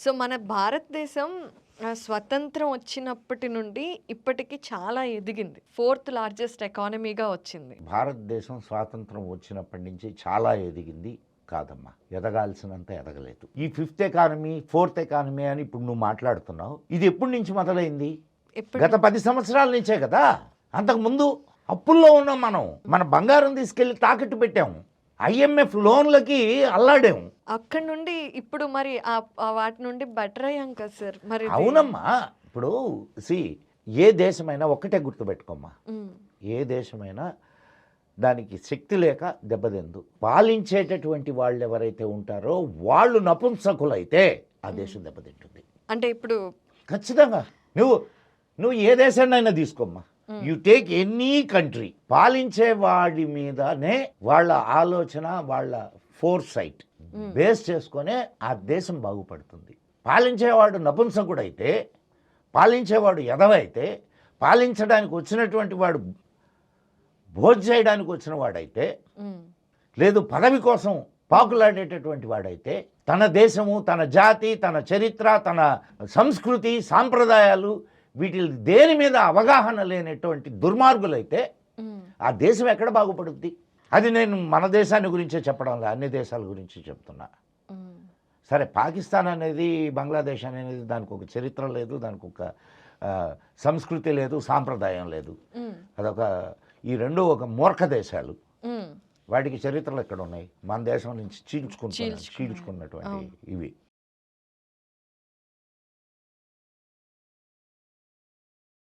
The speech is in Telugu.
సో మన భారతదేశం స్వతంత్రం వచ్చినప్పటి నుండి ఇప్పటికి చాలా ఎదిగింది. ఫోర్త్ లార్జెస్ట్ ఎకానమీగా వచ్చింది. భారతదేశం స్వాతంత్రం వచ్చినప్పటి నుంచి చాలా ఎదిగింది కాదమ్మా, ఎదగాల్సినంత ఎదగలేదు. ఈ ఫిఫ్త్ ఎకానమీ, ఫోర్త్ ఎకానమీ అని ఇప్పుడు నువ్వు మాట్లాడుతున్నావు. ఇది ఎప్పటి నుంచి మొదలైంది? గత 10 సంవత్సరాల నుంచే కదా. అంతకుముందు అప్పుల్లో ఉన్నాం మనం. మన బంగారం తీసుకెళ్లి తాకట్టు పెట్టాము, IMF లోన్లకి అల్లాడాము. అక్కడ నుండి ఇప్పుడు మరి వాటి నుండి బెటర్ అయ్యాం కదా సార్. మరి అవునమ్మా, ఇప్పుడు ఏ దేశమైనా ఒక్కటే గుర్తుపెట్టుకోమ్మా, ఏ దేశమైనా దానికి శక్తి లేక దెబ్బతిందు. పాలించేటటువంటి వాళ్ళు ఎవరైతే ఉంటారో వాళ్ళు నపుంసకులైతే ఆ దేశం దెబ్బతింటుంది. అంటే ఇప్పుడు ఖచ్చితంగా నువ్వు ఏ దేశాన్నైనా తీసుకోమ్మా, యు టేక్ ఎనీ కంట్రీ, పాలించే వాడి మీదనే వాళ్ళ ఆలోచన, వాళ్ళ ఫోర్సైట్ బేస్ చేసుకునే ఆ దేశం బాగుపడుతుంది. పాలించేవాడు నపుంసకుడైతే, పాలించేవాడు ఎదవైతే, పాలించడానికి వచ్చినటువంటి వాడు భోజనం చేయడానికి వచ్చిన వాడైతే, లేదు పదవి కోసం పాకులాడేటటువంటి వాడైతే, తన దేశము, తన జాతి, తన చరిత్ర, తన సంస్కృతి, సాంప్రదాయాలు వీటి దేని మీద అవగాహన లేనటువంటి దుర్మార్గులైతే ఆ దేశం ఎక్కడ బాగుపడుద్ది? అది నేను మన దేశాన్ని గురించే చెప్పడం లేదు, అన్ని దేశాల గురించి చెప్తున్నా. సరే, పాకిస్తాన్ అనేది, బంగ్లాదేశ్ అనేది దానికి ఒక చరిత్ర లేదు, దానికి ఒక సంస్కృతి లేదు, సాంప్రదాయం లేదు. అదొక ఈ రెండు ఒక మూర్ఖ దేశాలు. వాటికి చరిత్రలు ఎక్కడ ఉన్నాయి? మన దేశం నుంచి చీల్చుకున్నటువంటి ఇవి.